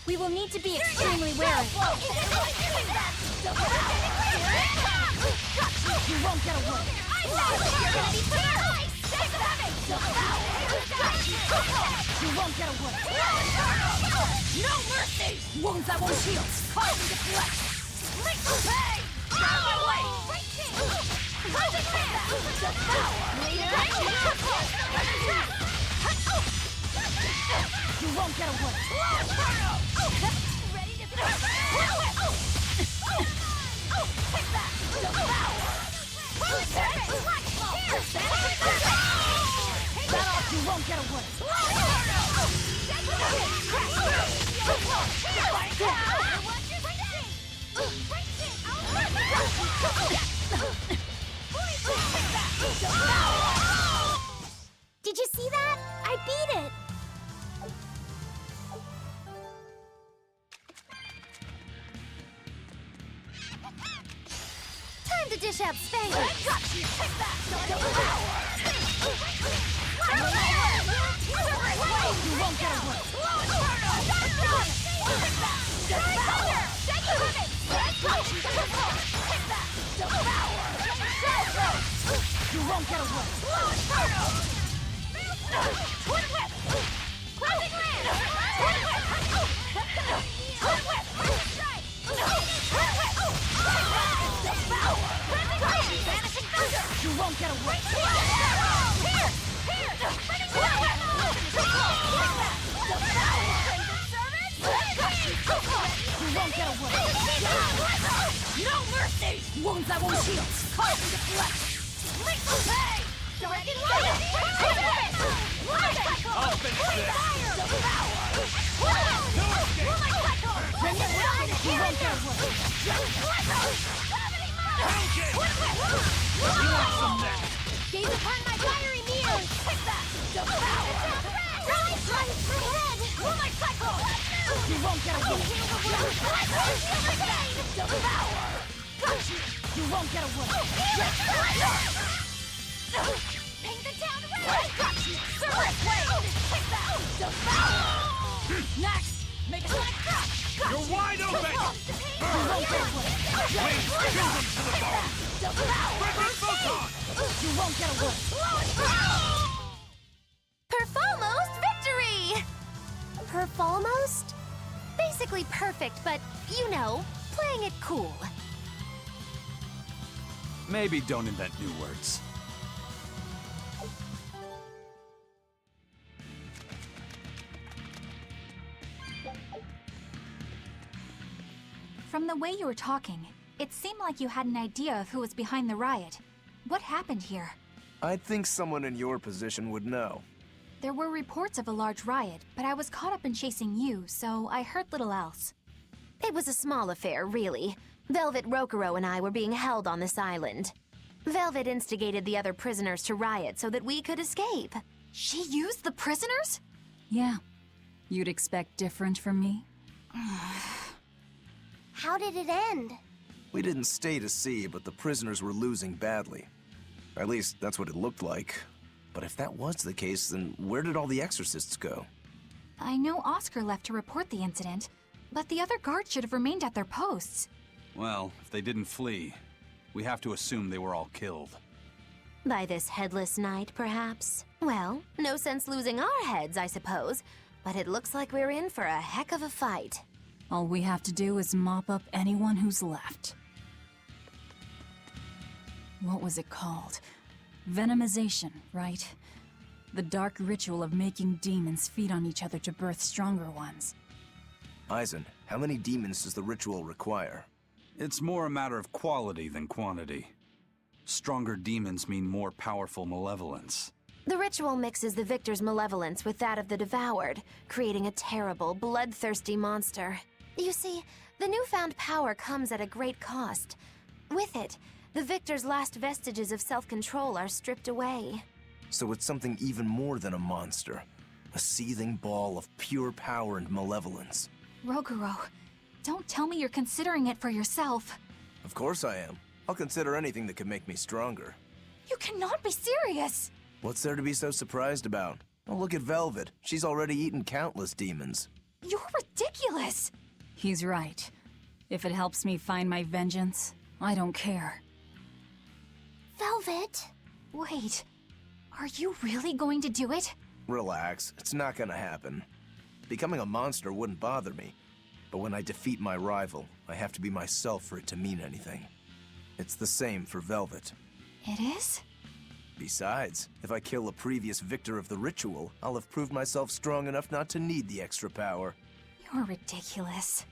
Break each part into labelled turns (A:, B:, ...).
A: We will need to be extremely wary.
B: You won't get away.
A: You're gonna be clear!
B: You won't get away.
A: No mercy!
B: Wounds that won't heal. Cause me to flesh.
A: Hey! Get out of my way!
B: You won't get away.
A: Ready to finish? Take that!
B: That off, you won't get away.
A: Did you see that? I beat it! Time to dish out spades!
B: Take that! You won't get away. You won't get away.
A: Twin whip! Closing land! Twin whip! Twin whip! Strike! Twin whip! Devour! Vanishing thunder!
B: You won't get away.
A: Here! Here! Twin whip!
B: You won't get away.
A: No mercy!
B: Wounds that won't heal. Cause me to flesh.
A: Hey! Dragon Light!
C: I'll finish this.
B: Bring it down. You won't get away.
C: You want some next?
A: Gaze upon my fiery mirror! Take that! Devour! Rise through head! Moonlight Cycle!
B: You won't get away.
A: Devour!
B: You won't get away.
A: Paint the town red! Cerberus Blade! Take that! Devour!
B: Next. Make it like that.
C: You're wide open!
B: You won't get away.
C: Wait, kill them to the bone!
A: Devour!
C: Record Photon!
B: You won't get away.
A: Perfalmost victory! Perfalmost? Basically perfect, but, you know, playing it cool.
C: Maybe don't invent new words.
D: From the way you were talking, it seemed like you had an idea of who was behind the riot. What happened here?
E: I'd think someone in your position would know.
D: There were reports of a large riot, but I was caught up in chasing you, so I heard little else.
F: It was a small affair, really. Velvet Rokurou and I were being held on this island. Velvet instigated the other prisoners to riot so that we could escape.
D: She used the prisoners?
G: Yeah. You'd expect different from me?
A: How did it end?
E: We didn't stay to see, but the prisoners were losing badly. At least, that's what it looked like. But if that was the case, then where did all the exorcists go?
D: I know Oscar left to report the incident, but the other guards should have remained at their posts.
C: Well, if they didn't flee, we have to assume they were all killed.
F: By this headless knight, perhaps? Well, no sense losing our heads, I suppose. But it looks like we're in for a heck of a fight.
G: All we have to do is mop up anyone who's left. What was it called? Venomization, right? The dark ritual of making demons feed on each other to birth stronger ones.
E: Eisen, how many demons does the ritual require?
C: It's more a matter of quality than quantity. Stronger demons mean more powerful malevolence.
F: The ritual mixes the victor's malevolence with that of the devoured, creating a terrible, bloodthirsty monster. You see, the newfound power comes at a great cost. With it, the victor's last vestiges of self-control are stripped away.
E: So it's something even more than a monster. A seething ball of pure power and malevolence.
D: Roguro, don't tell me you're considering it for yourself.
E: Of course I am. I'll consider anything that could make me stronger.
D: You cannot be serious!
E: What's there to be so surprised about? Oh, look at Velvet. She's already eaten countless demons.
D: You're ridiculous!
G: He's right. If it helps me find my vengeance, I don't care.
F: Velvet?
D: Wait, are you really going to do it?
E: Relax, it's not gonna happen. Becoming a monster wouldn't bother me. But when I defeat my rival, I have to be myself for it to mean anything. It's the same for Velvet.
D: It is?
E: Besides, if I kill a previous victor of the ritual, I'll have proved myself strong enough not to need the extra power.
D: You're ridiculous.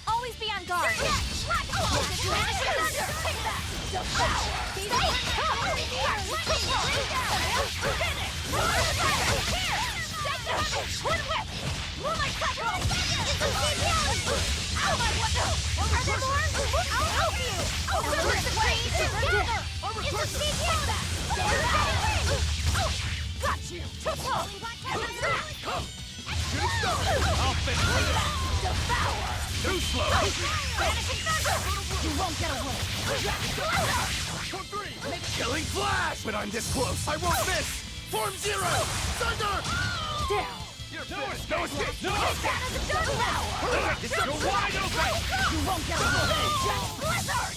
A: Always be on guard.
B: Got you!
C: I'll finish it!
B: Devour!
C: Too slow!
B: Vanishing thunder! You won't get away!
C: Killing flash! When I'm this close, I won't miss! Form zero! Thunder!
B: Down!
C: No escape! No escape!
B: Devour!
C: You're wide open!
B: You won't get away! Jet Blizzard!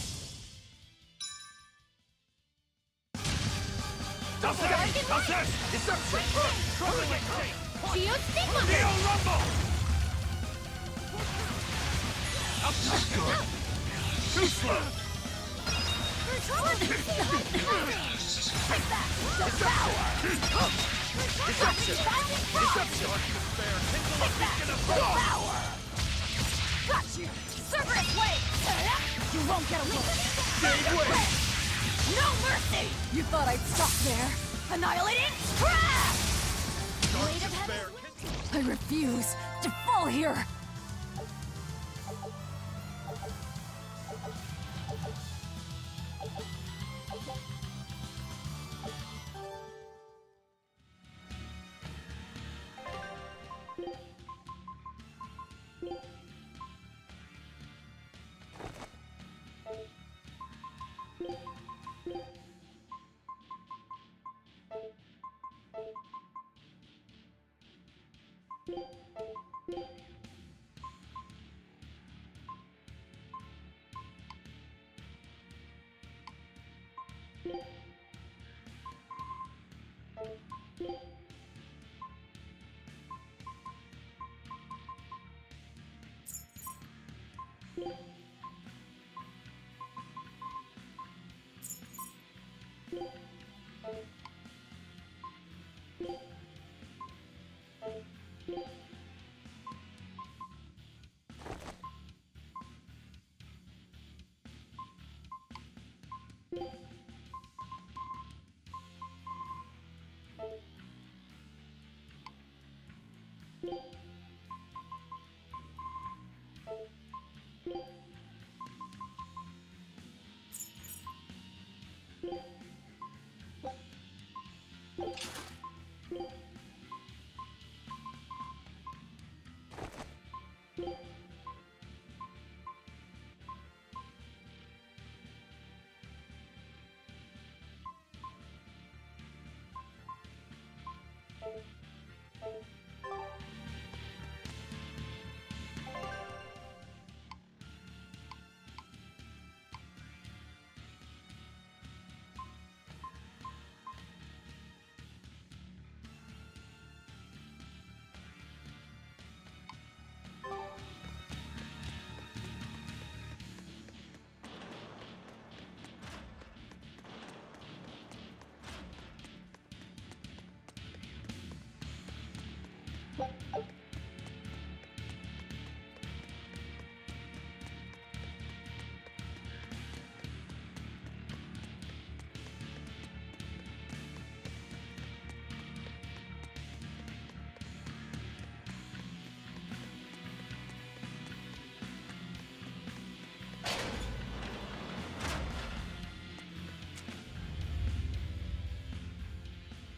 C: Deception! Troubling exchange!
A: Geostigma!
C: Neo Rumble! Too slow! Deception! Deception!
B: Devour! Got you! Cerberus Wave! You won't get away! No mercy! You thought I'd stop there? Annihilating Crash! Blade of Heaven!
G: I refuse to fall here!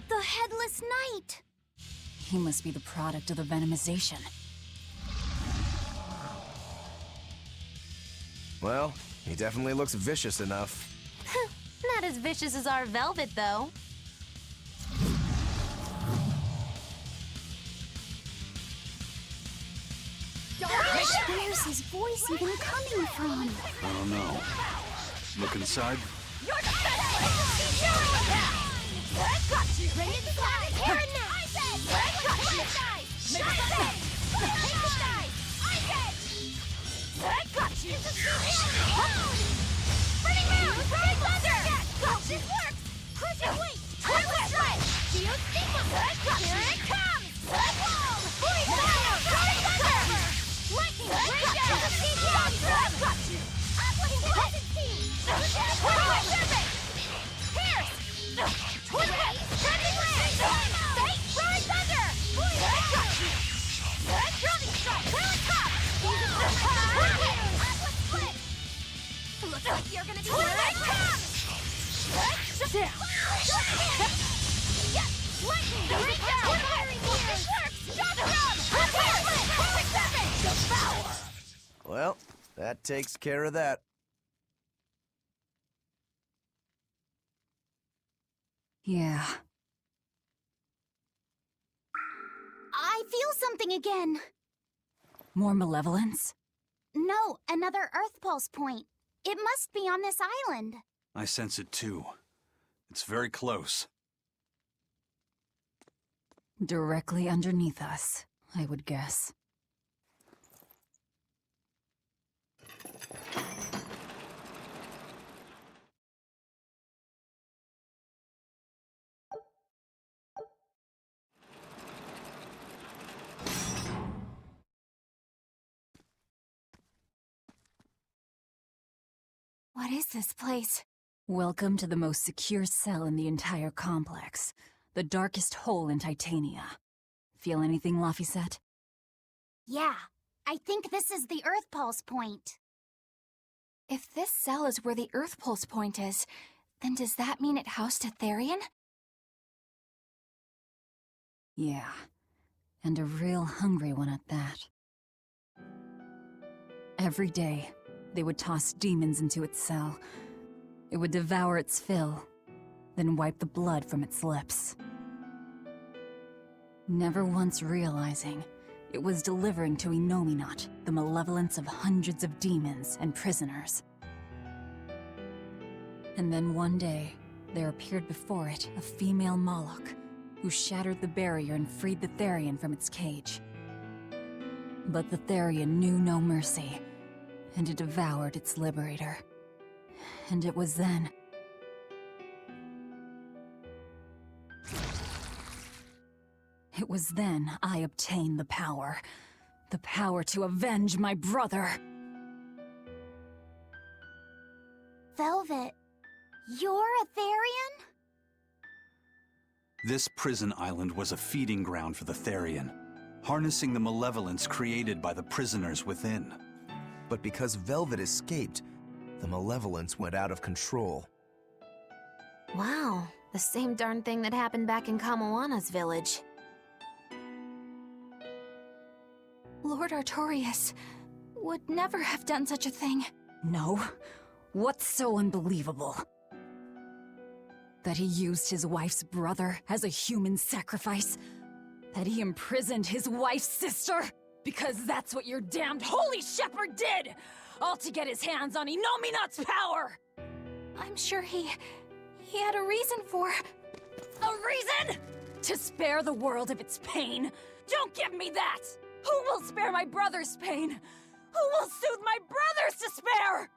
A: The Headless Knight!
G: He must be the product of the venomization.
E: Well, he definitely looks vicious enough.
F: Not as vicious as our Velvet, though.
A: Where's his voice even coming from?
C: I don't know. Look inside.
A: You're the best! I got you! Bring it back! Here and now! I said! I got you! Take the dice! I said! I got you! Burning Man! Burning Thunder! Got this works! Crushing Weight! Turtle Strike! Geosynthesis! Here it comes! Boom! Burning Thunder! Lightning! Got you! Uplifting Tendency! Twilight Serpent! Pierce! Twin Whip! Sending Land! Fate! Roaring Thunder! Got you! Drowning Strike! Parent Top! Uplift Split! Looks like you're gonna be here it comes! Down! Yes! Lightning! Reach out! This works! Drop drum! Perfect Serpent! Devour!
E: Well, that takes care of that.
G: Yeah.
A: I feel something again.
G: More malevolence?
A: No, another Earth Pulse point. It must be on this island.
C: I sense it too. It's very close.
G: Directly underneath us, I would guess.
D: What is this place?
G: Welcome to the most secure cell in the entire complex. The darkest hole in Titania. Feel anything, Laphicet?
A: Yeah, I think this is the Earth Pulse point.
D: If this cell is where the Earth Pulse point is, then does that mean it housed a Therian?
G: Yeah. And a real hungry one at that. Every day, they would toss demons into its cell. It would devour its fill, then wipe the blood from its lips. Never once realizing, it was delivering to Inominat the malevolence of hundreds of demons and prisoners. And then one day, there appeared before it a female Moloch, who shattered the barrier and freed the Therian from its cage. But the Therian knew no mercy, and it devoured its liberator. And it was then... It was then I obtained the power. The power to avenge my brother.
A: Velvet, you're a Therian?
C: This prison island was a feeding ground for the Therian, harnessing the malevolence created by the prisoners within.
E: But because Velvet escaped, the malevolence went out of control.
F: Wow, the same darn thing that happened back in Kamawana's village.
D: Lord Artorias would never have done such a thing.
G: No? What's so unbelievable? That he used his wife's brother as a human sacrifice? That he imprisoned his wife's sister? Because that's what your damned holy shepherd did! All to get his hands on Inominat's power!
D: I'm sure he had a reason for...
G: A reason? To spare the world of its pain? Don't give me that! Who will spare my brother's pain? Who will soothe my brother's despair?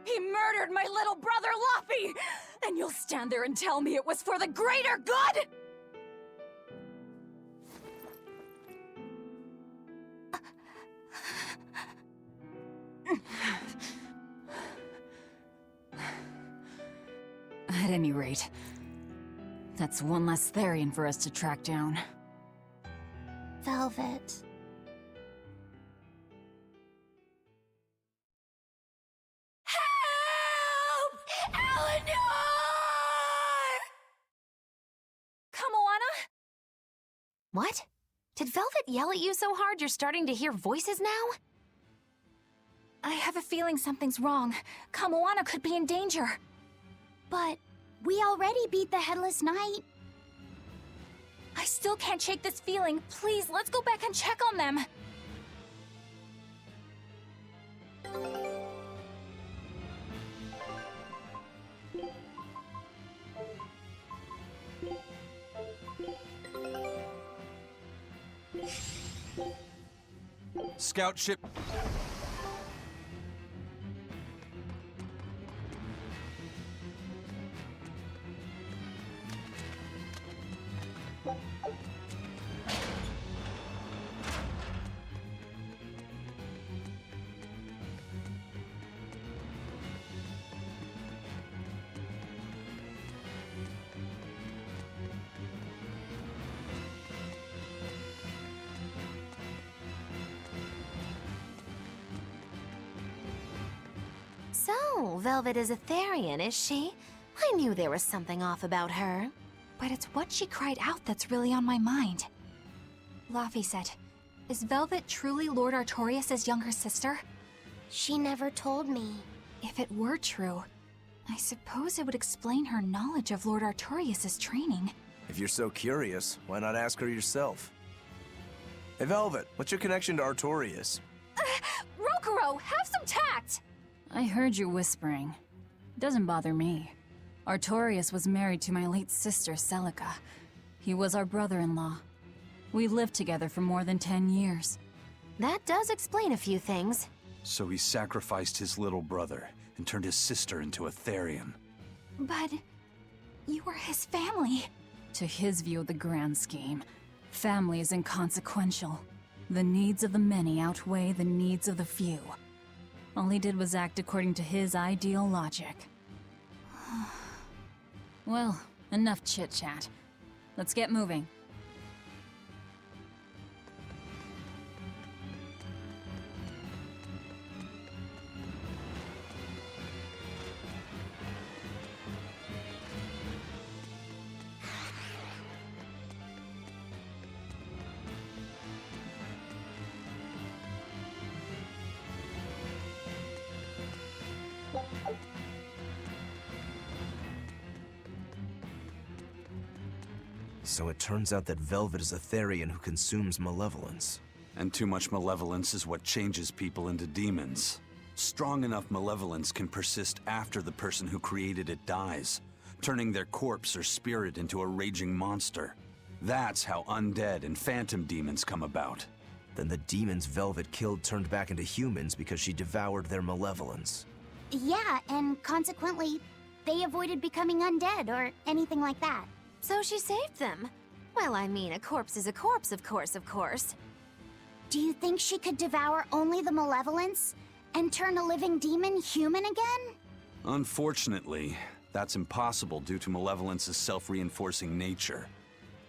G: He murdered my little brother Laphie! And you'll stand there and tell me it was for the greater good? At any rate, that's one less Therian for us to track down.
F: Velvet.
D: Help! Eleanor!
G: Come, Moana!
F: What? Did Velvet yell at you so hard you're starting to hear voices now?
D: I have a feeling something's wrong. Kamoana could be in danger.
A: But we already beat the Headless Knight.
D: I still can't shake this feeling. Please, let's go back and check on them.
C: Scout ship.
F: So, Velvet is a Therian, is she? I knew there was something off about her.
D: But it's what she cried out that's really on my mind. Laphicet, is Velvet truly Lord Artorias' younger sister?
A: She never told me.
D: If it were true, I suppose it would explain her knowledge of Lord Artorias' training.
E: If you're so curious, why not ask her yourself? Hey, Velvet, what's your connection to Artorias?
D: Rokuro, have some tact!
G: I heard you whispering. Doesn't bother me. Artorias was married to my late sister, Zarica. He was our brother-in-law. We lived together for more than 10 years.
F: That does explain a few things.
C: So he sacrificed his little brother and turned his sister into a Therian.
D: But you were his family.
G: To his view of the grand scheme, family is inconsequential. The needs of the many outweigh the needs of the few. All he did was act according to his ideal logic. Well, enough chit-chat. Let's get moving.
E: So it turns out that Velvet is a Therian who consumes malevolence.
C: And too much malevolence is what changes people into demons. Strong enough malevolence can persist after the person who created it dies, turning their corpse or spirit into a raging monster. That's how undead and phantom demons come about.
E: Then the demons Velvet killed turned back into humans because she devoured their malevolence.
A: Yeah, and consequently, they avoided becoming undead or anything like that.
F: So she saved them. Well, I mean, a corpse is a corpse, of course.
A: Do you think she could devour only the malevolence and turn a living demon human again?
C: Unfortunately, that's impossible due to malevolence's self-reinforcing nature.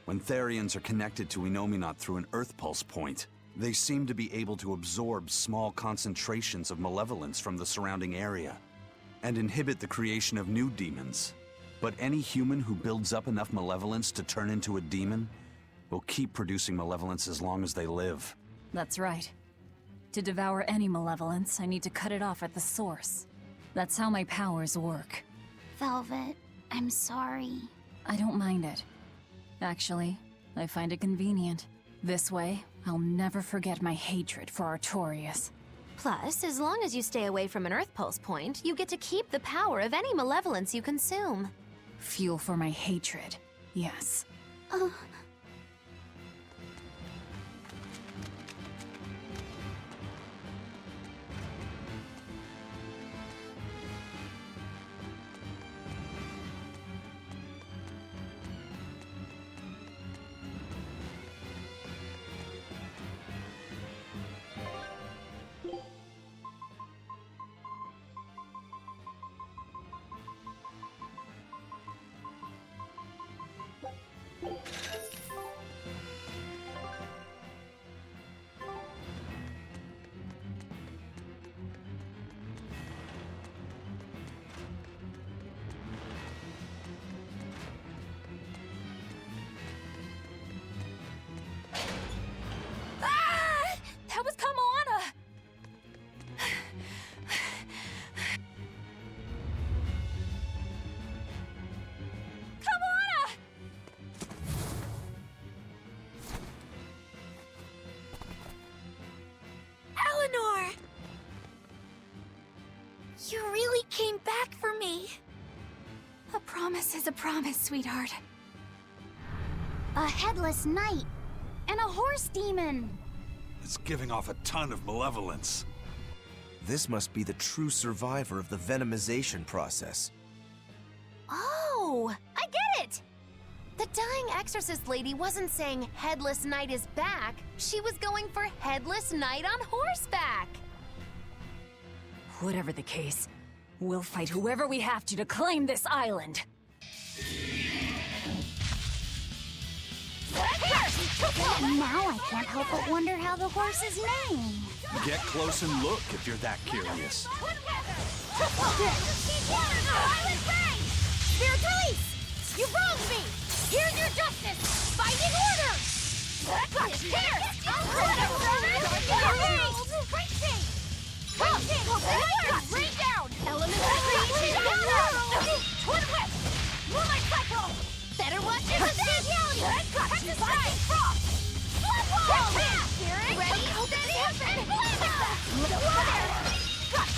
C: When Therians are connected to Enominat through an Earth Pulse point, they seem to be able to absorb small concentrations of malevolence from the surrounding area and inhibit the creation of new demons. But any human who builds up enough malevolence to turn into a demon will keep producing malevolence as long as they live.
G: That's right. To devour any malevolence, I need to cut it off at the source. That's how my powers work.
A: Velvet, I'm sorry.
G: I don't mind it. Actually, I find it convenient. This way, I'll never forget my hatred for Artorias.
F: Plus, as long as you stay away from an Earth Pulse point, you get to keep the power of any malevolence you consume.
G: Fuel for my hatred, yes.
A: You really came back for me.
D: A promise is a promise, sweetheart.
A: A headless knight and a horse demon.
C: It's giving off a ton of malevolence.
E: This must be the true survivor of the venomization process.
F: Oh, I get it! The dying exorcist lady wasn't saying Headless Knight is back. She was going for Headless Knight on horseback.
G: Whatever the case, we'll fight whoever we have to claim this island.
A: Now I can't help but wonder how the horse's name.
C: Get close and look if you're that curious.
A: Spirit release! You wronged me! Here's your justice! Fighting order! Here! Rain down! Element Twin whip! Moonlight cycle! Better watch your fatality! Practice strike! Flip wall! Ready, steady, and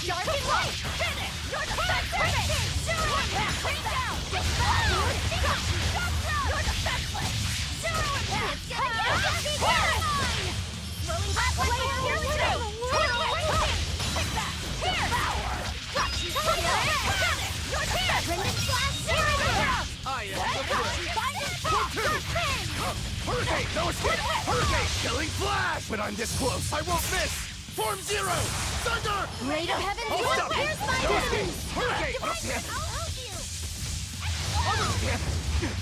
A: Sharp and light! Finish! You're defenseless! Zero impact! Rain down! You're defenseless! Zero impact! Rolling back player! Here we go! Twin whip! Take that! Devour! Finish! You're defenseless! Flash! Zero impact!
E: I am the
H: Hurricane! No escape! Hurricane! Killing flash! When I'm this close, I won't miss! Form zero! Thunder!
A: Raid of heaven!
H: Hold up!
A: Here's my
H: No escape!
A: enemies!
H: Hurricane!
A: I'll help you!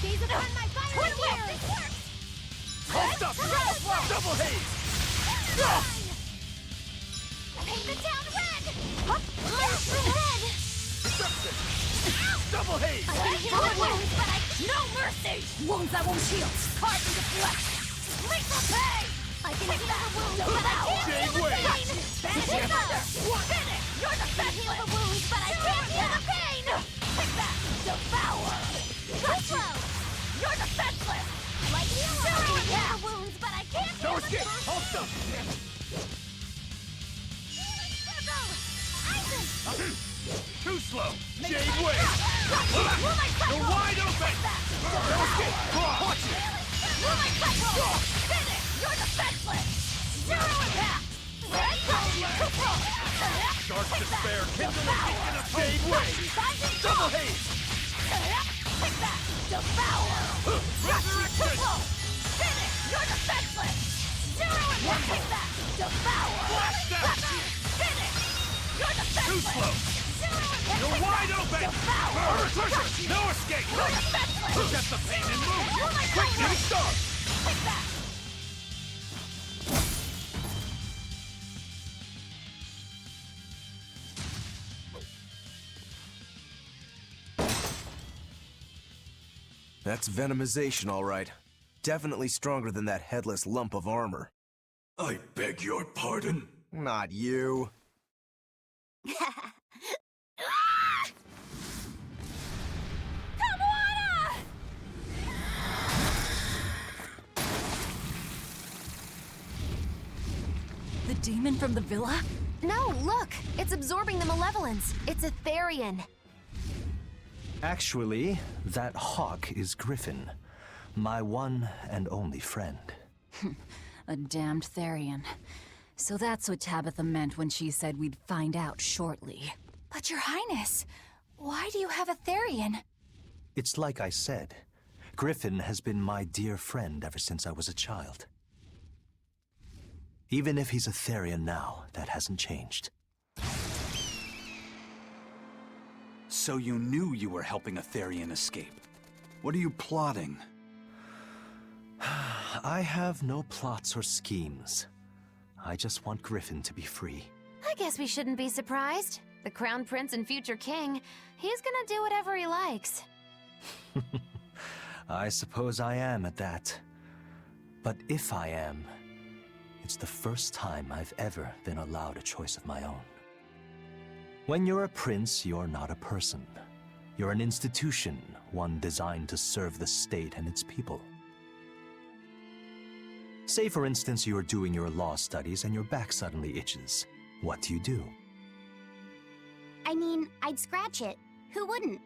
A: Gaze upon my fire here! This works!
H: Hold up! Double haze!
A: Paint the town red! Red!
H: Deception! Double haze!
A: I can heal the wounds, but I...
B: No mercy! Wounds that won't heal! Carve into flesh!
A: Lethal pain! I can heal the wounds, but I can't
H: Jade
A: heal the
H: Wave.
A: pain! Finish! Finish! You're defenseless! Heal the wounds, but I can't heal the pain! Take that! Devour! Slow! You're defenseless! Like heal the wounds, but I can't
H: No
A: heal the
H: escape!
A: pain!
H: Hold up! Too slow! Jade Wave! You're wide open! No escape! Watch it!
A: Finish! You're defenseless! Zero impact!
H: Dark despair! Kindle a beacon of Jade Wave! Double haze!
A: Take that! Devour!
H: Resurrection!
A: Finish! You're defenseless! Zero impact! Take that! Devour!
H: Blast that!
A: Finish! You're
H: Too
A: defenseless!
H: slow!
A: Zero impact!
H: You're wide open! Murder Crusher! No escape!
A: You're defenseless!
H: Forget the pain and move!
A: Moonlight
H: Quick,
A: cycle!
H: new start!
A: Take that!
E: That's venomization, all right. Definitely stronger than that headless lump of armor.
C: I beg your pardon?
E: Not you.
G: The demon from the villa?
F: No, look! It's absorbing the malevolence. It's a Therian.
I: Actually, that hawk is Griffin, my one and only friend.
G: A damned Therian. So that's what Tabitha meant when she said we'd find out shortly.
D: But Your Highness, why do you have a Therian?
I: It's like I said, Griffin has been my dear friend ever since I was a child. Even if he's a Therian now, that hasn't changed.
C: So you knew you were helping a Therian escape. What are you plotting?
I: I have no plots or schemes. I just want Griffin to be free.
F: I guess we shouldn't be surprised. The Crown Prince and future king, he's gonna do whatever he likes.
I: I suppose I am at that. But if I am, it's the first time I've ever been allowed a choice of my own. When you're a prince, you're not a person. You're an institution, one designed to serve the state and its people. Say, for instance, you're doing your law studies and your back suddenly itches. What do?
A: I mean, I'd scratch it. Who wouldn't?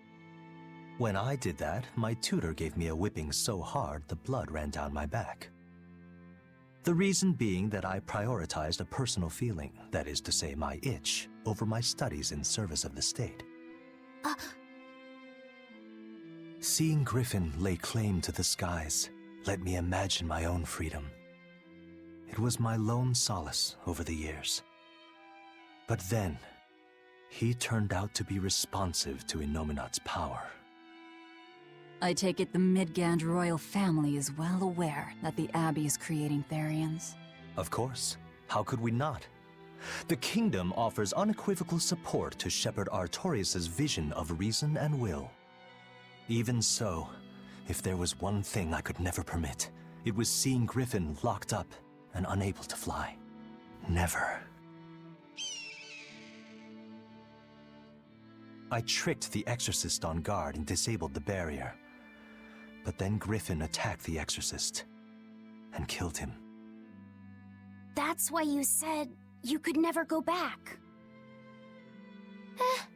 I: When I did that, my tutor gave me a whipping so hard the blood ran down my back. The reason being that I prioritized a personal feeling, that is to say my itch, over my studies in service of the state. Seeing Griffin lay claim to the skies let me imagine my own freedom. It was my lone solace over the years. But then, he turned out to be responsive to Innominat's power.
G: I take it the Midgand royal family is well aware that the Abbey is creating Therians.
I: Of course. How could we not? The kingdom offers unequivocal support to Shepherd Artorius' vision of reason and will. Even so, if there was one thing I could never permit, it was seeing Griffin locked up and unable to fly. Never. I tricked the Exorcist on guard and disabled the barrier. But then Griffin attacked the Exorcist and killed him.
A: That's why you said you could never go back.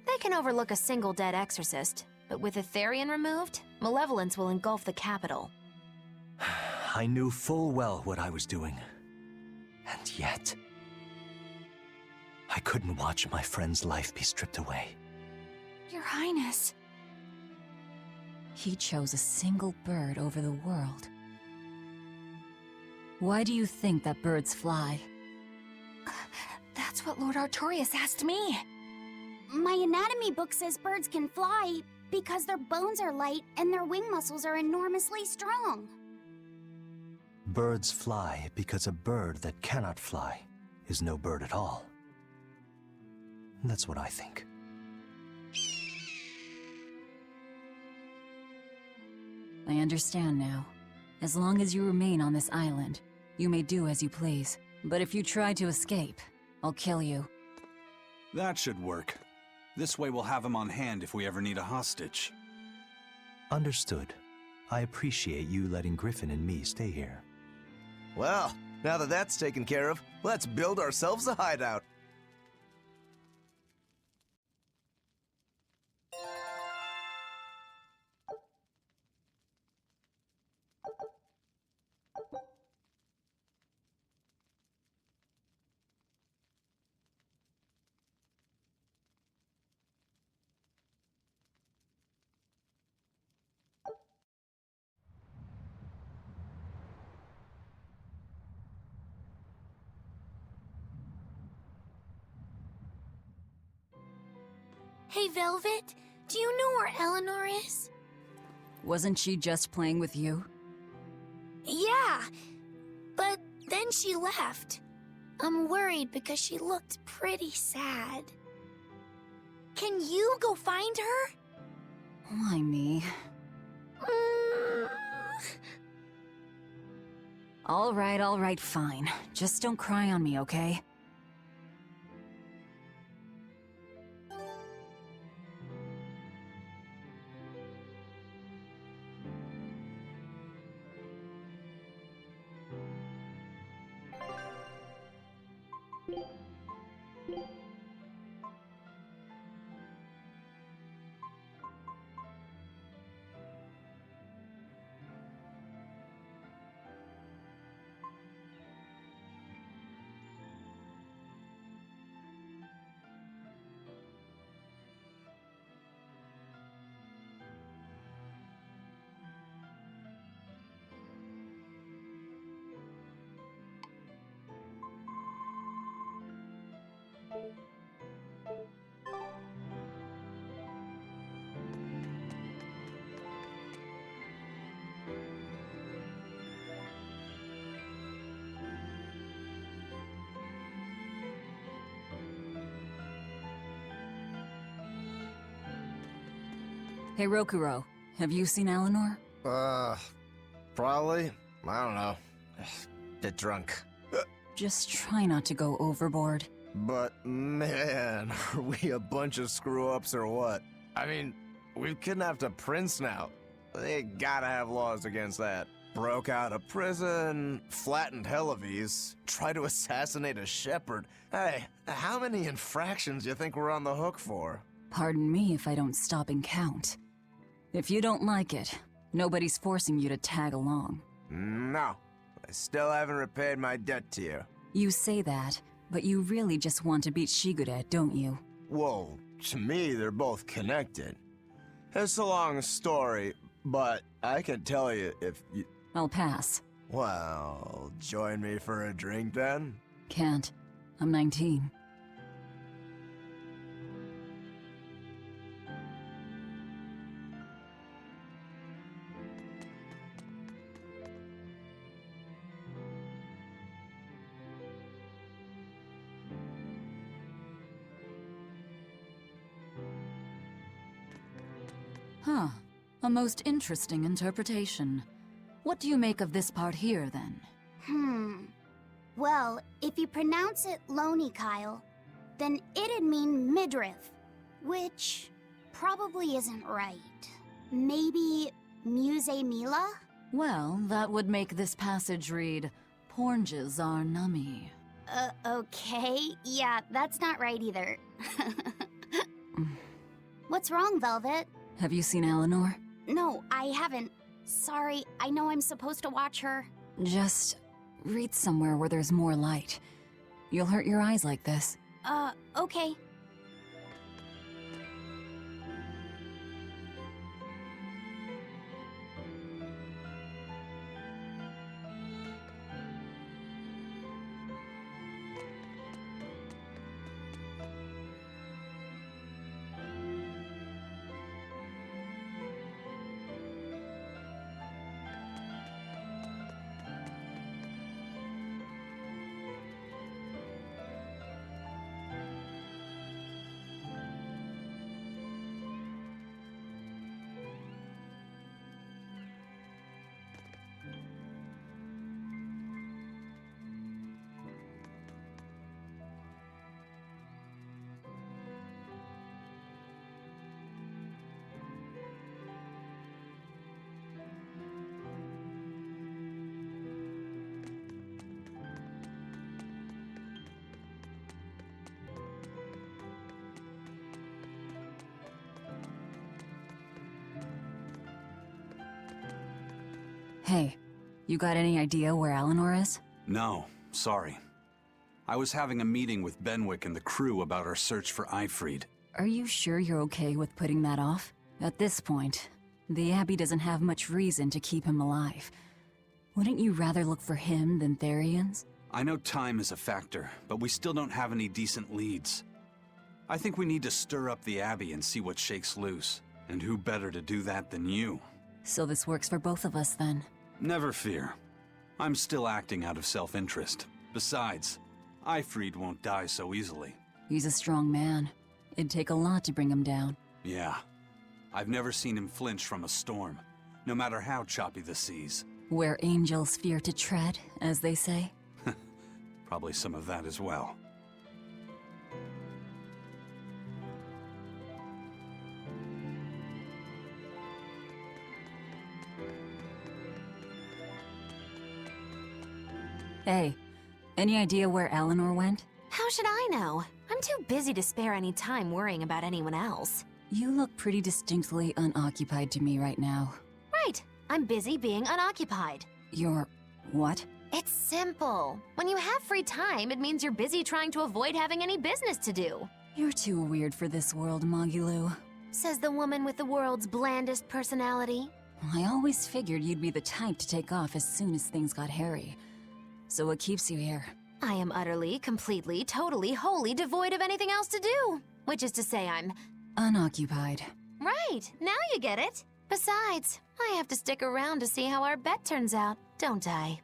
F: They can overlook a single dead Exorcist, but with a Therian removed, malevolence will engulf the capital.
I: I knew full well what I was doing. And yet, I couldn't watch my friend's life be stripped away.
D: Your Highness.
G: He chose a single bird over the world. Why do you think that birds fly?
D: That's what Lord Artorius asked me.
A: My anatomy book says birds can fly because their bones are light and their wing muscles are enormously strong.
I: Birds fly because a bird that cannot fly is no bird at all. That's what I think.
G: I understand now. As long as you remain on this island, you may do as you please. But if you try to escape, I'll kill you.
C: That should work. This way we'll have him on hand if we ever need a hostage.
I: Understood. I appreciate you letting Griffin and me stay here.
E: Well, now that that's taken care of, let's build ourselves a hideout.
A: Hey, Velvet, do you know where Eleanor is?
G: Wasn't she just playing with you?
A: Yeah, but then she left. I'm worried because she looked pretty sad. Can you go find her?
G: Why me? All right, fine. Just don't cry on me, okay? Hey, Rokuro, have you seen Eleanor?
E: Probably. I don't know. Bit drunk.
G: Just try not to go overboard.
E: But man, are we a bunch of screw-ups or what? I mean, we've kidnapped a prince now. They gotta have laws against that. Broke out of prison, flattened Helives, tried to assassinate a shepherd. Hey, how many infractions do you think we're on the hook for?
G: Pardon me if I don't stop and count. If you don't like it, nobody's forcing you to tag along.
E: No. I still haven't repaid my debt to you.
G: You say that, but you really just want to beat Shigure, don't you?
E: Whoa, to me, they're both connected. It's a long story, but I can tell you if you...
G: I'll pass.
E: Well, join me for a drink then?
G: Can't. I'm 19. Huh. A most interesting interpretation. What do you make of this part here, then?
A: Well, if you pronounce it Loney Kyle, then it'd mean midriff, which probably isn't right. Maybe Muse Mila?
G: Well, that would make this passage read, Pornges are nummy.
A: Okay. Yeah, that's not right either. What's wrong, Velvet?
G: Have you seen Eleanor?
A: No, I haven't. Sorry, I know I'm supposed to watch her.
G: Just read somewhere where there's more light. You'll hurt your eyes like this.
A: Okay.
G: Hey, you got any idea where Eleanor is?
C: No, sorry. I was having a meeting with Benwick and the crew about our search for Ifrid.
G: Are you sure you're okay with putting that off? At this point, the Abbey doesn't have much reason to keep him alive. Wouldn't you rather look for him than Therians?
C: I know time is a factor, but we still don't have any decent leads. I think we need to stir up the Abbey and see what shakes loose. And who better to do that than you?
G: So this works for both of us then.
C: Never fear. I'm still acting out of self-interest. Besides, Ifrid won't die so easily.
G: He's a strong man. It'd take a lot to bring him down.
C: Yeah. I've never seen him flinch from a storm, no matter how choppy the seas.
G: Where angels fear to tread, as they say.
C: Probably some of that as well.
G: Hey, any idea where Eleanor went?
F: How should I know? I'm too busy to spare any time worrying about anyone else.
G: You look pretty distinctly unoccupied to me right now.
F: Right. I'm busy being unoccupied.
G: You're... what?
F: It's simple. When you have free time, it means you're busy trying to avoid having any business to do.
G: You're too weird for this world, Magilou.
F: Says the woman with the world's blandest personality.
G: I always figured you'd be the type to take off as soon as things got hairy. So what keeps you here?
F: I am utterly, completely, totally, wholly devoid of anything else to do. Which is to say I'm...
G: unoccupied.
F: Right, now you get it. Besides, I have to stick around to see how our bet turns out, don't I?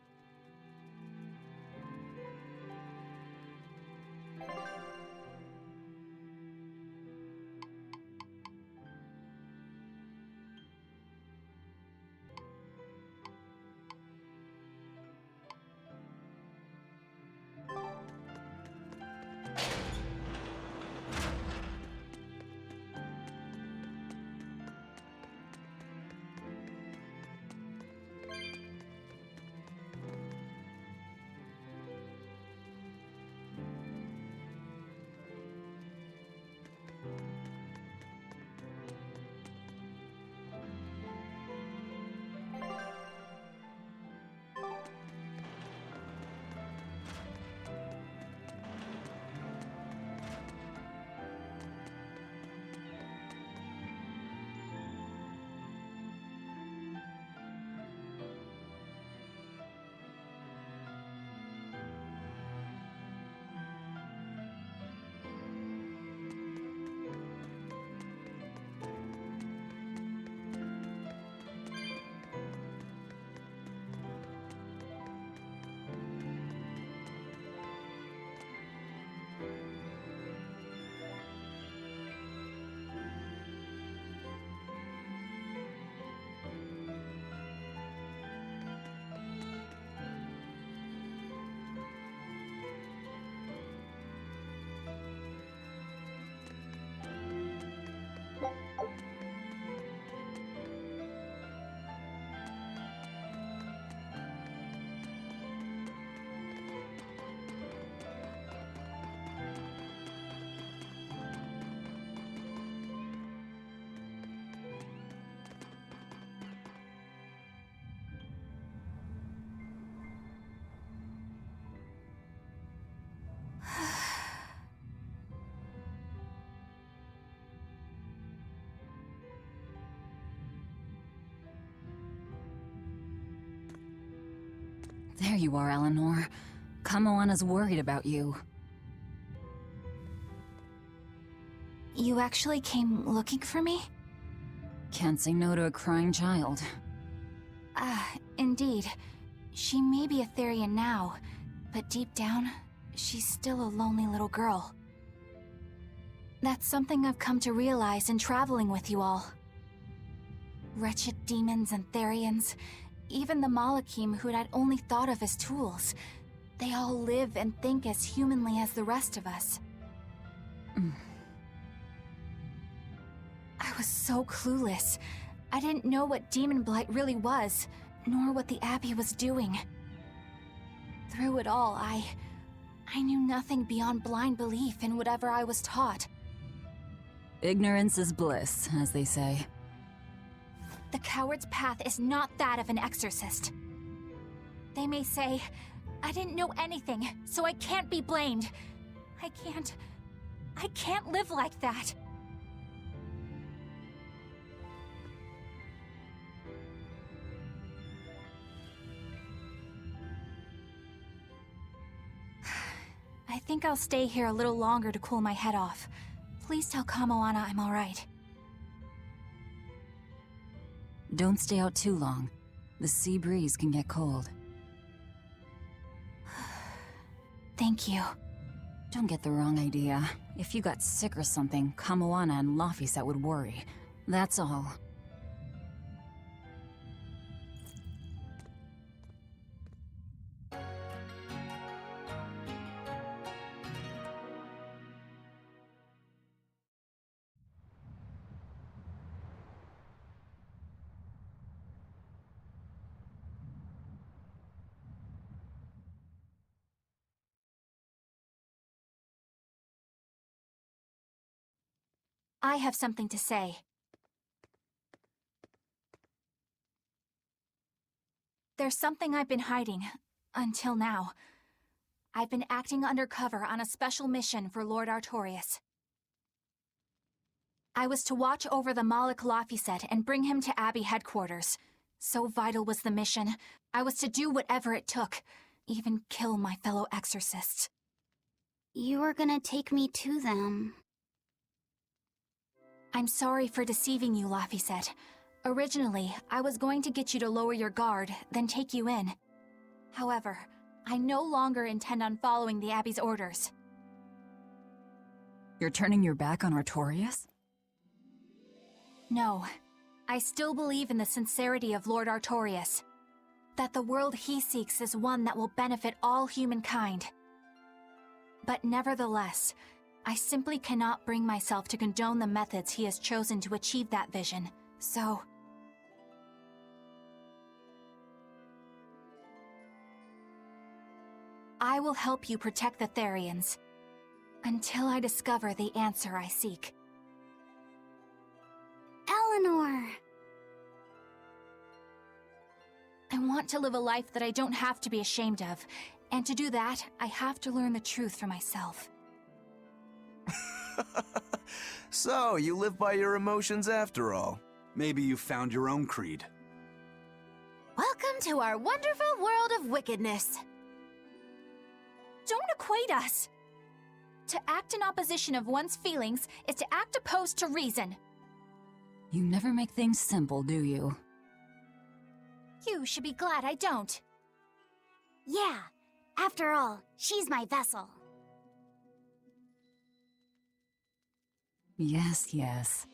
G: There you are, Eleanor. Kamoana's worried about you.
D: You actually came looking for me?
G: Can't say no to a crying child.
D: Indeed. She may be a Therian now, but deep down, she's still a lonely little girl. That's something I've come to realize in traveling with you all. Wretched demons and Therians, even the Malakim who'd I'd only thought of as tools, they all live and think as humanly as the rest of us. I was so clueless. I didn't know what Demon Blight really was, nor what the Abbey was doing. Through it all, I knew nothing beyond blind belief in whatever I was taught.
G: Ignorance is bliss, as they say.
D: The coward's path is not that of an exorcist. They may say, I didn't know anything, so I can't be blamed. I can't live like that. I think I'll stay here a little longer to cool my head off. Please tell Kamoana I'm alright.
G: Don't stay out too long. The sea breeze can get cold.
D: Thank you.
G: Don't get the wrong idea. If you got sick or something, Kamoana and Laphicet would worry. That's all.
D: I have something to say. There's something I've been hiding, until now. I've been acting undercover on a special mission for Lord Artorias. I was to watch over the Malik Laphicet and bring him to Abbey headquarters. So vital was the mission, I was to do whatever it took, even kill my fellow exorcists.
A: You were gonna take me to them.
D: I'm sorry for deceiving you, Laphicet. Originally, I was going to get you to lower your guard, then take you in. However, I no longer intend on following the Abbey's orders.
G: You're turning your back on Artorias?
D: No. I still believe in the sincerity of Lord Artorias. That the world he seeks is one that will benefit all humankind. But nevertheless, I simply cannot bring myself to condone the methods he has chosen to achieve that vision, so... I will help you protect the Therians, until I discover the answer I seek.
A: Eleanor!
D: I want to live a life that I don't have to be ashamed of, and to do that, I have to learn the truth for myself.
E: So, you live by your emotions after all.
C: Maybe you found your own creed.
F: Welcome to our wonderful world of wickedness.
D: Don't equate us! To act in opposition of one's feelings is to act opposed to reason.
G: You never make things simple, do you?
D: You should be glad I don't.
A: Yeah, after all, she's my vessel.
G: Yes, yes.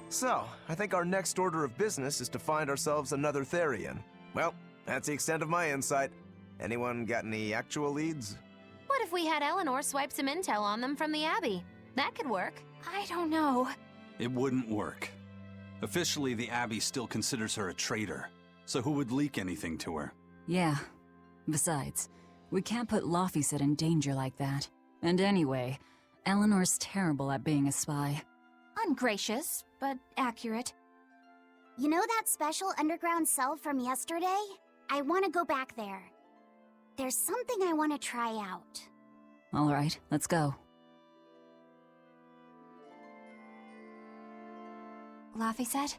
E: So, I think our next order of business is to find ourselves another Therian. Well, that's the extent of my insight. Anyone got any actual leads?
F: What if we had Eleanor swipe some intel on them from the Abbey? That could work.
D: I don't know.
C: It wouldn't work. Officially, the Abbey still considers her a traitor, so who would leak anything to her?
G: Yeah. Besides, we can't put Laphicet in danger like that. And anyway, Eleanor's terrible at being a spy.
D: Ungracious, but accurate.
A: You know that special underground cell from yesterday? I want to go back there. There's something I want to try out.
G: All right, let's go.
D: Laphicet,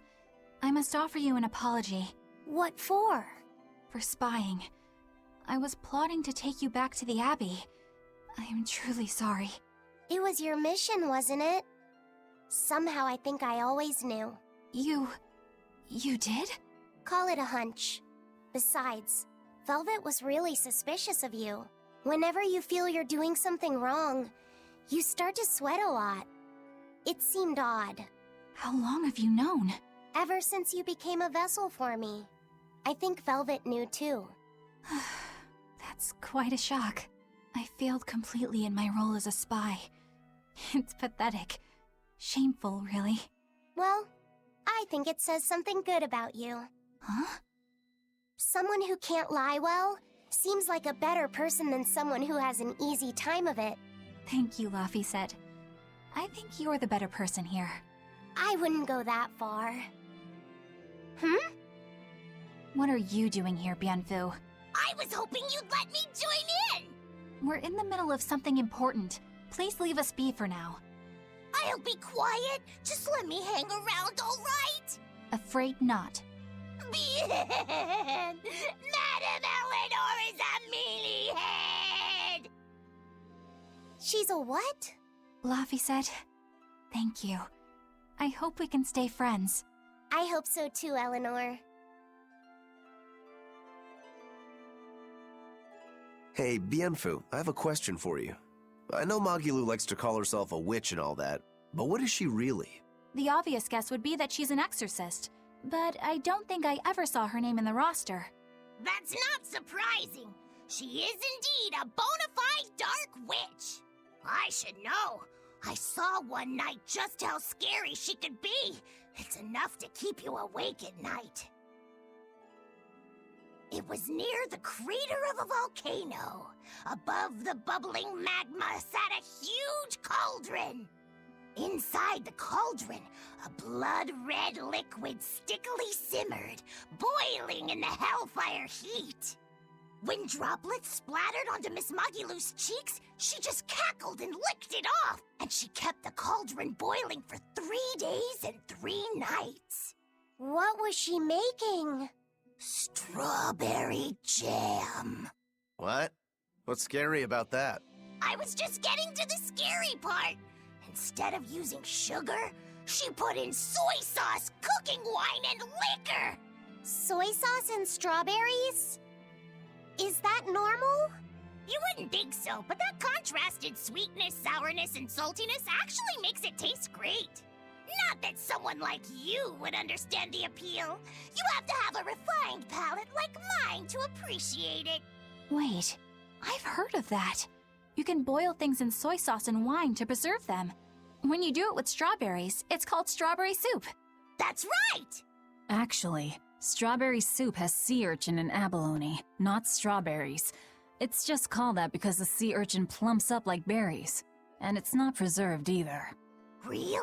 D: I must offer you an apology.
F: What for?
D: For spying. I was plotting to take you back to the Abbey. I am truly sorry.
A: It was your mission, wasn't it? Somehow I think I always knew.
D: You did?
A: Call it a hunch. Besides, Velvet was really suspicious of you. Whenever you feel you're doing something wrong, you start to sweat a lot. It seemed odd.
D: How long have you known?
A: Ever since you became a vessel for me. I think Velvet knew too.
D: That's quite a shock. I failed completely in my role as a spy. It's pathetic. Shameful, really.
A: Well, I think it says something good about you.
D: Huh?
A: Someone who can't lie well seems like a better person than someone who has an easy time of it.
D: Thank you, Laphicet. I think you're the better person here.
A: I wouldn't go that far.
D: What are you doing here, Bienfu?
A: I was hoping you'd let me join in!
D: We're in the middle of something important. Please leave us be for now.
A: I'll be quiet. Just let me hang around, all right?
D: Afraid not.
A: Bien! Madame Eleanor is a mealy-head! She's a what?
D: Laphicet, thank you. I hope we can stay friends.
A: I hope so too, Eleanor.
E: Hey, Bienfu, I have a question for you. I know Magilu likes to call herself a witch and all that, but what is she really?
D: The obvious guess would be that she's an exorcist, but I don't think I ever saw her name in the roster.
A: That's not surprising. She is indeed a bona fide dark witch. I should know. I saw one night just how scary she could be. It's enough to keep you awake at night. It was near the crater of a volcano. Above the bubbling magma sat a huge cauldron. Inside the cauldron, a blood-red liquid stickily simmered, boiling in the hellfire heat. When droplets splattered onto Miss Magilu's cheeks, she just cackled and licked it off, and she kept the cauldron boiling for 3 days and 3 nights. What was she making? Strawberry jam.
E: What? What's scary about that?
A: I was just getting to the scary part. Instead of using sugar, she put in soy sauce, cooking wine, and liquor. Soy sauce and strawberries? Is that normal? You wouldn't think so, but that contrasted sweetness, sourness, and saltiness actually makes it taste great. Not that someone like you would understand the appeal. You have to have a refined palate like mine to appreciate it.
D: Wait, I've heard of that. You can boil things in soy sauce and wine to preserve them. When you do it with strawberries, it's called strawberry soup.
A: That's right!
G: Actually, strawberry soup has sea urchin and abalone, not strawberries. It's just called that because the sea urchin plumps up like berries. And it's not preserved either.
A: Really?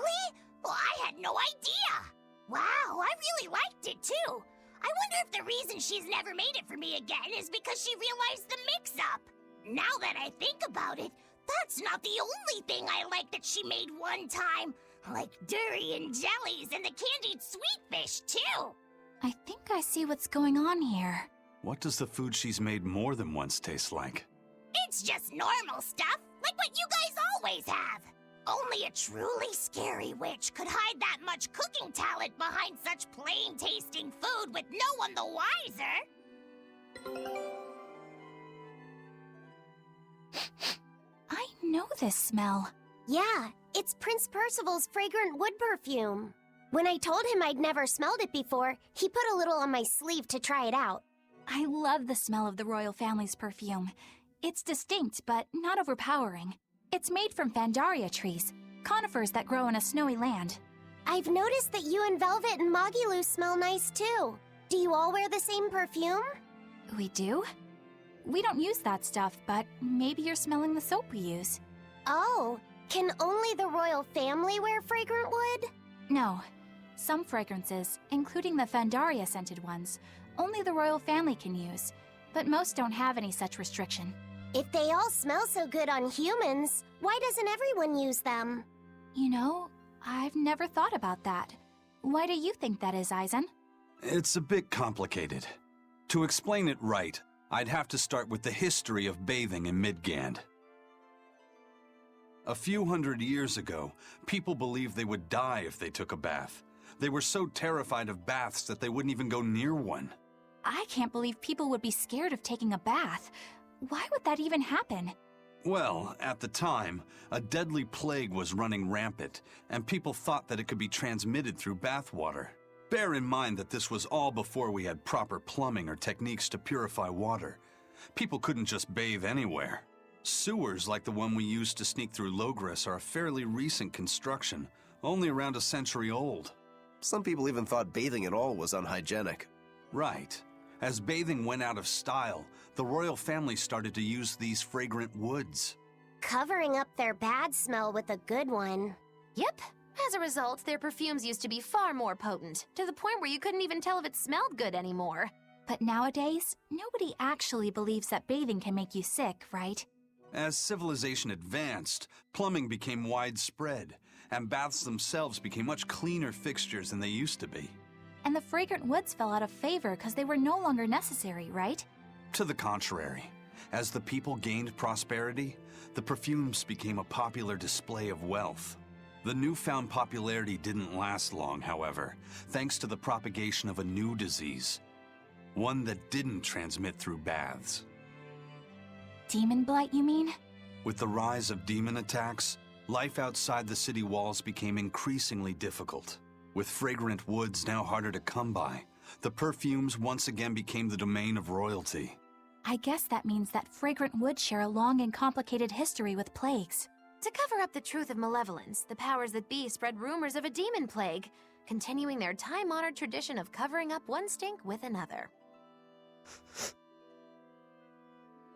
A: Well, I had no idea. Wow, I really liked it too. I wonder if the reason she's never made it for me again is because she realized the mix-up. Now that I think about it, that's not the only thing I like that she made one time. Like durian jellies and the candied sweet fish too.
D: I think I see what's going on here.
C: What does the food she's made more than once taste like?
A: It's just normal stuff, like what you guys always have. Only a truly scary witch could hide that much cooking talent behind such plain-tasting food with no one the wiser.
D: I know this smell.
A: Yeah, it's Prince Percival's fragrant wood perfume. When I told him I'd never smelled it before, he put a little on my sleeve to try it out.
D: I love the smell of the royal family's perfume. It's distinct, but not overpowering. It's made from Fandaria trees, conifers that grow in a snowy land.
A: I've noticed that you and Velvet and Magilu smell nice too. Do you all wear the same perfume?
D: We do? We don't use that stuff, but maybe you're smelling the soap we use.
A: Oh, can only the royal family wear fragrant wood?
D: No. Some fragrances, including the Fandaria scented ones, only the royal family can use, but most don't have any such restriction.
A: If they all smell so good on humans, why doesn't everyone use them?
D: You know, I've never thought about that. Why do you think that is, Aizen?
C: It's a bit complicated. To explain it right, I'd have to start with the history of bathing in Midgand. A few hundred years ago, people believed they would die if they took a bath. They were so terrified of baths that they wouldn't even go near one.
D: I can't believe people would be scared of taking a bath. Why would that even happen?
C: Well, at the time, a deadly plague was running rampant, and people thought that it could be transmitted through bathwater. Bear in mind that this was all before we had proper plumbing or techniques to purify water. People couldn't just bathe anywhere. Sewers like the one we used to sneak through Logres are a fairly recent construction, only around a century old.
E: Some people even thought bathing at all was unhygienic.
C: Right. As bathing went out of style, the royal family started to use these fragrant woods.
A: Covering up their bad smell with a good one.
F: Yep. As a result, their perfumes used to be far more potent, to the point where you couldn't even tell if it smelled good anymore.
D: But nowadays, nobody actually believes that bathing can make you sick, right?
C: As civilization advanced, plumbing became widespread, and baths themselves became much cleaner fixtures than they used to be.
D: And the fragrant woods fell out of favor because they were no longer necessary, right?
C: To the contrary, as the people gained prosperity, the perfumes became a popular display of wealth. The newfound popularity didn't last long, however, thanks to the propagation of a new disease. One that didn't transmit through baths.
D: Demon blight, you mean?
C: With the rise of demon attacks, life outside the city walls became increasingly difficult. With fragrant woods now harder to come by, the perfumes once again became the domain of royalty.
D: I guess that means that fragrant woods share a long and complicated history with plagues.
F: To cover up the truth of malevolence, the powers that be spread rumors of a demon plague, continuing their time-honored tradition of covering up one stink with another.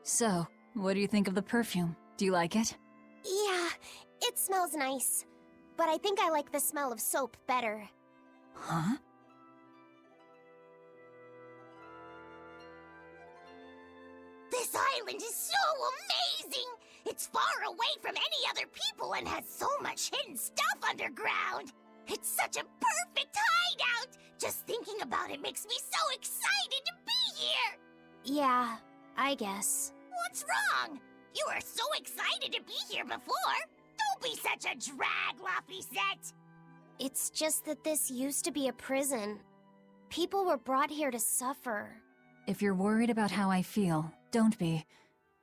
G: So, what do you think of the perfume? Do you like it?
A: Yeah, it smells nice. But I think I like the smell of soap better.
G: Huh?
A: This island is so amazing! It's far away from any other people and has so much hidden stuff underground! It's such a perfect hideout! Just thinking about it makes me so excited to be here! Yeah, I guess. What's wrong? You were so excited to be here before! Don't be such a drag, Laphicet! It's just that this used to be a prison. People were brought here to suffer.
G: If you're worried about how I feel, don't be.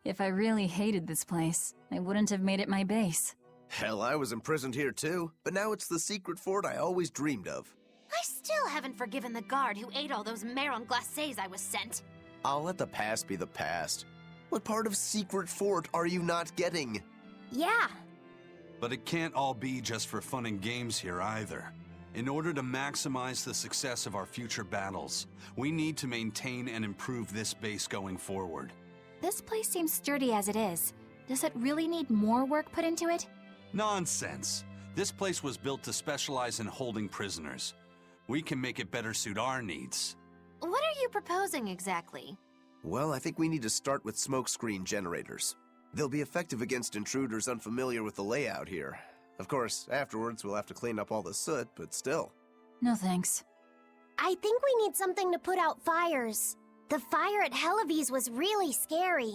G: If I really hated this place, I wouldn't have made it my base.
E: Hell, I was imprisoned here too, but now it's the secret fort I always dreamed of.
F: I still haven't forgiven the guard who ate all those marron glacés I was sent.
E: I'll let the past be the past. What part of secret fort are you not getting?
A: Yeah.
C: But it can't all be just for fun and games here either. In order to maximize the success of our future battles, we need to maintain and improve this base going forward.
D: This place seems sturdy as it is. Does it really need more work put into it?
C: Nonsense. This place was built to specialize in holding prisoners. We can make it better suit our needs.
F: What are you proposing exactly?
E: Well, I think we need to start with smokescreen generators. They'll be effective against intruders unfamiliar with the layout here. Of course, afterwards we'll have to clean up all the soot, but still.
G: No thanks.
A: I think we need something to put out fires. The fire at Helavi's was really scary.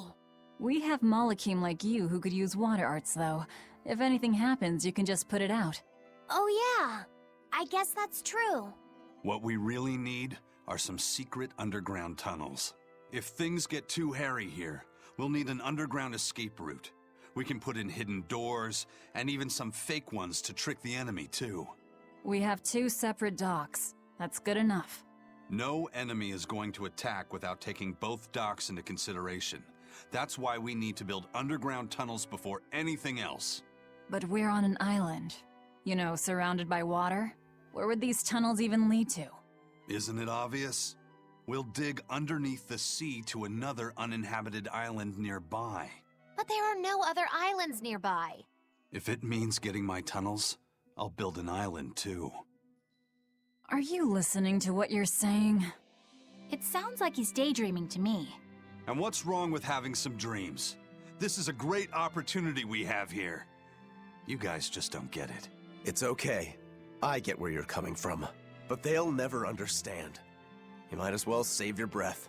G: We have Malakim like you who could use water arts, though. If anything happens, you can just put it out.
A: Oh yeah, I guess that's true.
C: What we really need are some secret underground tunnels. If things get too hairy here, we'll need an underground escape route. We can put in hidden doors, and even some fake ones to trick the enemy, too.
G: We have 2 separate docks. That's good enough.
C: No enemy is going to attack without taking both docks into consideration. That's why we need to build underground tunnels before anything else.
G: But we're on an island. You know, surrounded by water. Where would these tunnels even lead to?
C: Isn't it obvious? We'll dig underneath the sea to another uninhabited island nearby.
F: But there are no other islands nearby.
C: If it means getting my tunnels, I'll build an island too.
G: Are you listening to what you're saying?
D: It sounds like he's daydreaming to me.
C: And what's wrong with having some dreams? This is a great opportunity we have here. You guys just don't get it.
E: It's okay. I get where you're coming from. but they'll never understand. You might as well save your breath.